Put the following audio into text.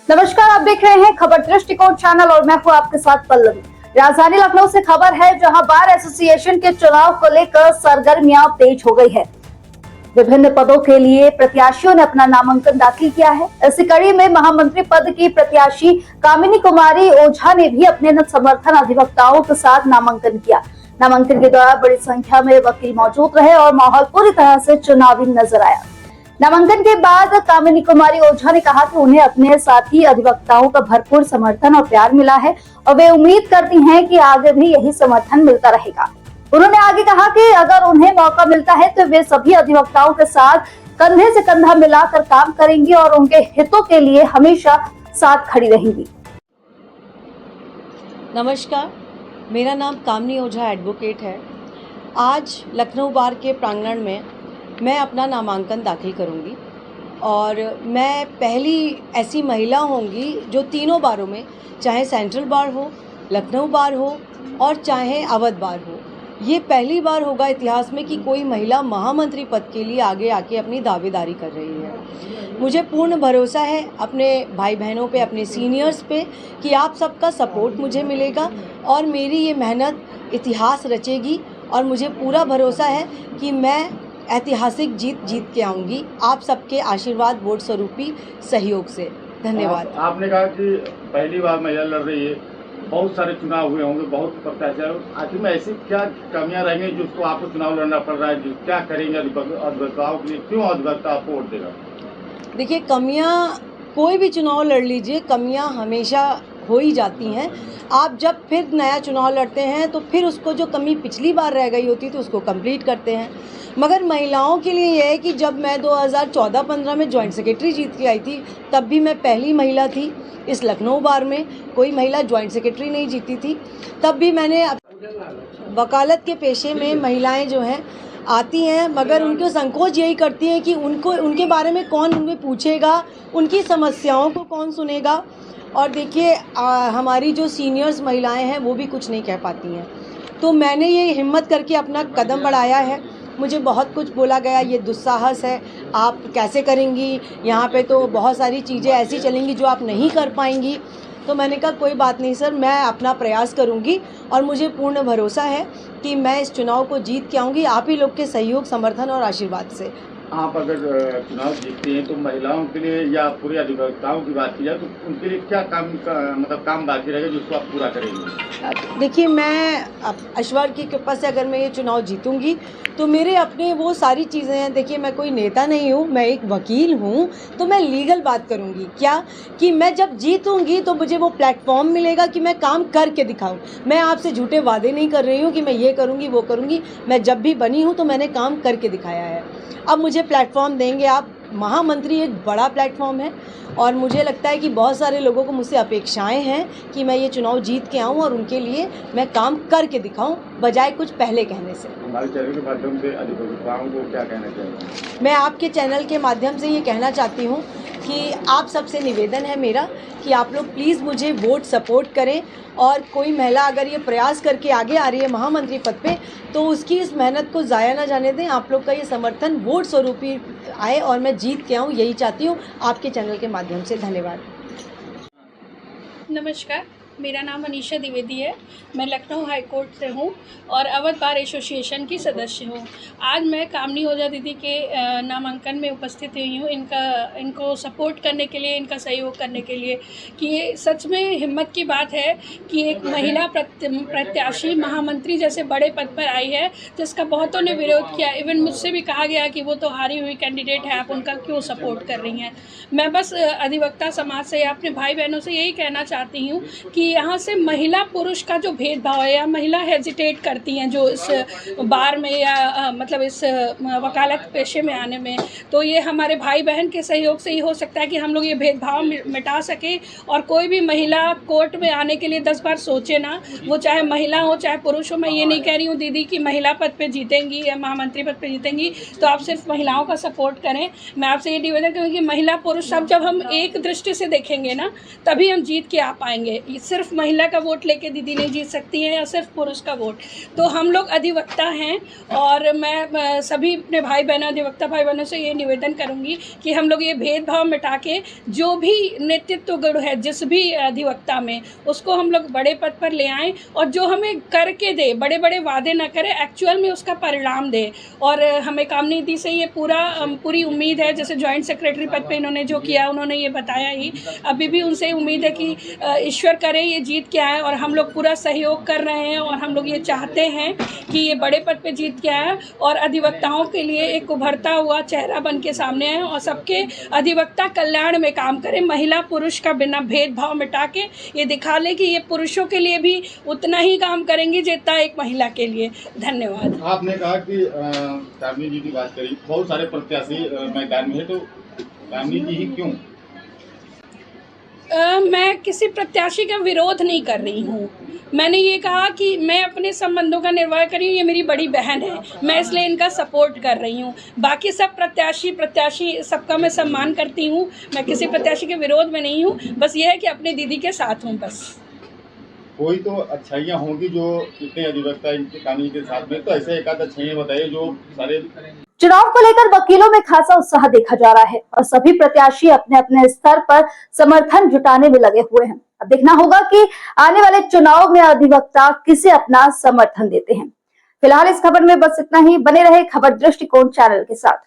नमस्कार, आप देख रहे हैं खबर दृष्टिकोण चैनल और मैं हूं आपके साथ पल्लवी। राजधानी लखनऊ से खबर है, जहां बार एसोसिएशन के चुनाव को लेकर सरगर्मियां तेज हो गई है। विभिन्न पदों के लिए प्रत्याशियों ने अपना नामांकन दाखिल किया है। इसी कड़ी में महामंत्री पद की प्रत्याशी कामिनी कुमारी ओझा ने भी अपने समर्थन अधिवक्ताओं के साथ नामांकन किया। नामांकन के दौरान बड़ी संख्या में वकील मौजूद रहे और माहौल पूरी तरह से चुनावी नजर आया। नामांकन के बाद कामिनी कुमारी ओझा ने कहा कि उन्हें अपने साथी अधिवक्ताओं का भरपूर समर्थन और प्यार मिला है और वे उम्मीद करती हैं कि आगे भी यही समर्थन मिलता रहेगा। उन्होंने आगे कहा कि अगर उन्हें मौका मिलता है तो वे सभी अधिवक्ताओं के साथ कंधे से कंधा मिलाकर काम करेंगी और उनके हितों के लिए हमेशा साथ खड़ी रहेंगी। नमस्कार, मेरा नाम कामिनी ओझा एडवोकेट है। आज लखनऊ बार के प्रांगण में मैं अपना नामांकन दाखिल करूंगी और मैं पहली ऐसी महिला होंगी जो तीनों बारों में, चाहे सेंट्रल बार हो, लखनऊ बार हो और चाहे अवध बार हो, ये पहली बार होगा इतिहास में कि कोई महिला महामंत्री पद के लिए आगे आके अपनी दावेदारी कर रही है। मुझे पूर्ण भरोसा है अपने भाई बहनों पे, अपने सीनियर्स पे कि आप सबका सपोर्ट मुझे मिलेगा और मेरी ये मेहनत इतिहास रचेगी और मुझे पूरा भरोसा है कि मैं ऐतिहासिक जीत के आऊँगी आप सबके आशीर्वाद, वोट स्वरूपी सहयोग से। धन्यवाद। आपने कहा कि पहली बार महिला लड़ रही है, बहुत सारे चुनाव हुए होंगे, बहुत प्रत्याशी, आखिर में ऐसी क्या कमियां रहेंगी जिसको आपको चुनाव लड़ना पड़ रहा है? क्या करेंगे अधिवक्ताओं के लिए? क्यों अधिवक्ता आपको वोट देगा? देखिए, कमियां कोई भी चुनाव लड़ लीजिए, कमियां हमेशा हो ही जाती हैं। आप जब फिर नया चुनाव लड़ते हैं तो फिर उसको जो कमी पिछली बार रह गई होती तो उसको कंप्लीट करते हैं। मगर महिलाओं के लिए यह है कि जब मैं 2014-15 में जॉइंट सेक्रेटरी जीत के आई थी, तब भी मैं पहली महिला थी। इस लखनऊ बार में कोई महिला जॉइंट सेक्रेटरी नहीं जीती थी। तब भी मैंने वकालत के पेशे में महिलाएं जो हैं आती हैं, मगर उनको संकोच यही करती हैं कि उनके बारे में कौन उनमें पूछेगा, उनकी समस्याओं को कौन सुनेगा। और देखिए, हमारी जो सीनियर्स महिलाएं हैं वो भी कुछ नहीं कह पाती हैं। तो मैंने ये हिम्मत करके अपना कदम बढ़ाया है। मुझे बहुत कुछ बोला गया, ये दुस्साहस है, आप कैसे करेंगी, यहाँ पे तो बहुत सारी चीज़ें ऐसी चलेंगी जो आप नहीं कर पाएंगी। तो मैंने कहा कोई बात नहीं सर, मैं अपना प्रयास करूँगी और मुझे पूर्ण भरोसा है कि मैं इस चुनाव को जीत के आऊँगी आप ही लोग के सहयोग, समर्थन और आशीर्वाद से। आप अगर चुनाव जीतती हैं तो महिलाओं के लिए या पूरे अधिवक्ताओं की बात की जाए तो उनके लिए क्या काम बाकी रहेगा जिसको आप पूरा करेंगे? देखिए, मैं ईश्वर की कृपा से अगर मैं ये चुनाव जीतूंगी तो मेरे अपने वो सारी चीज़ें हैं। देखिए, मैं कोई नेता नहीं हूँ, मैं एक वकील हूँ, तो मैं लीगल बात करूँगी। क्या कि मैं जब जीतूंगी तो मुझे वो प्लेटफॉर्म मिलेगा कि मैं काम करके दिखाऊँ। मैं आपसे झूठे वादे नहीं कर रही हूँ कि मैं ये करूँगी वो करूँगी। मैं जब भी बनी हूँ तो मैंने काम करके दिखाया है। अब मुझे प्लेटफॉर्म देंगे आप। महामंत्री एक बड़ा प्लेटफॉर्म है और मुझे लगता है कि बहुत सारे लोगों को मुझसे अपेक्षाएं हैं कि मैं ये चुनाव जीत के आऊं और उनके लिए मैं काम करके दिखाऊं, बजाय कुछ पहले कहने से। हमारे चैनल के माध्यम से अधिवक्ताओं को क्या कहना चाहिए? मैं आपके चैनल के माध्यम से ये कहना चाहती हूँ कि आप सबसे निवेदन है मेरा कि आप लोग प्लीज़ मुझे वोट सपोर्ट करें और कोई महिला अगर ये प्रयास करके आगे आ रही है महामंत्री पद पे तो उसकी इस मेहनत को ज़ाया ना जाने दें। आप लोग का ये समर्थन वोट स्वरूपी आए और मैं जीत के आऊँ, यही चाहती हूँ आपके चैनल के माध्यम से। धन्यवाद। नमस्कार, मेरा नाम अनीशा द्विवेदी है। मैं लखनऊ हाई कोर्ट से हूँ और अवध बार एसोसिएशन की सदस्य हूँ। आज मैं कामिनी ओझा दीदी के नामांकन में उपस्थित हुई हूँ इनको सपोर्ट करने के लिए, इनका सहयोग करने के लिए कि ये सच में हिम्मत की बात है कि एक महिला प्रत्याशी महामंत्री जैसे बड़े पद पर आई है, जिसका बहुतों ने विरोध किया। इवन मुझसे भी कहा गया कि वो तो हारी हुई कैंडिडेट है, आप उनका क्यों सपोर्ट कर रही हैं। मैं बस अधिवक्ता समाज से या अपने भाई बहनों से यही कहना चाहती हूँ कि यहाँ से महिला पुरुष का जो भेदभाव है या महिला हेजिटेट करती हैं जो इस बार में या मतलब इस वकालत पेशे में आने में, तो ये हमारे भाई बहन के सहयोग से ही हो सकता है कि हम लोग ये भेदभाव मिटा सकें और कोई भी महिला कोर्ट में आने के लिए 10 बार सोचे ना, वो चाहे महिला हो चाहे पुरुष हो। मैं ये नहीं कह रही हूँ दीदी कि महिला पद पे जीतेंगी या महामंत्री पद पे जीतेंगी तो आप सिर्फ महिलाओं का सपोर्ट करें। मैं आपसे ये निवेदन करूँगी कि महिला पुरुष सब जब हम एक दृष्टि से देखेंगे ना, तभी हम जीत के आ पाएंगे। सिर्फ महिला का वोट लेके दीदी नहीं जीत सकती हैं या सिर्फ पुरुष का वोट। तो हम लोग अधिवक्ता हैं और मैं सभी अपने भाई बहनों अधिवक्ता भाई बहनों से ये निवेदन करूंगी कि हम लोग ये भेदभाव मिटा के जो भी नेतृत्व गुण है जिस भी अधिवक्ता में, उसको हम लोग बड़े पद पर ले आएँ और जो हमें करके दे, बड़े बड़े वादे ना करें, एक्चुअल में उसका परिणाम दे। और हमें कामनी दी से ये पूरी उम्मीद है, जैसे जॉइंट सेक्रेटरी पद पे इन्होंने जो किया उन्होंने ये बताया ही, अभी भी उनसे उम्मीद है कि ईश्वर करे ये जीत के आए और हम लोग पूरा सहयोग कर रहे हैं और हम लोग ये चाहते हैं कि ये बड़े पद पे जीत के आए और अधिवक्ताओं के लिए एक उभरता हुआ चेहरा बन के सामने आए और सबके अधिवक्ता कल्याण में काम करें, महिला पुरुष का बिना भेदभाव मिटा के ये दिखा ले कि ये पुरुषों के लिए भी उतना ही काम करेंगे जितना एक महिला के लिए। धन्यवाद। आपने कहा कि कामनी जी की बात करी, बहुत सारे प्रत्याशी मैदान में है, तो कामनी जी ही क्यों? मैं किसी प्रत्याशी का विरोध नहीं कर रही हूँ। मैंने ये कहा कि मैं अपने संबंधों का निर्वाह कर रही हूँ, ये मेरी बड़ी बहन है, मैं इसलिए इनका सपोर्ट कर रही हूँ। बाकी सब प्रत्याशी सबका मैं सम्मान करती हूँ, मैं किसी प्रत्याशी के विरोध में नहीं हूँ, बस ये है कि अपने दीदी के साथ हूँ बस। कोई तो अच्छाइयाँ होंगी जो इतने अधिवक्ता इनके कानूनी के साथ में, तो ऐसे एक आध अच्छाइयाँ बताइए जो सारे। चुनाव को लेकर वकीलों में खासा उत्साह देखा जा रहा है और सभी प्रत्याशी अपने अपने स्तर पर समर्थन जुटाने में लगे हुए हैं। अब देखना होगा कि आने वाले चुनाव में अधिवक्ता किसे अपना समर्थन देते हैं। फिलहाल इस खबर में बस इतना ही। बने रहे खबर दृष्टिकोण चैनल के साथ।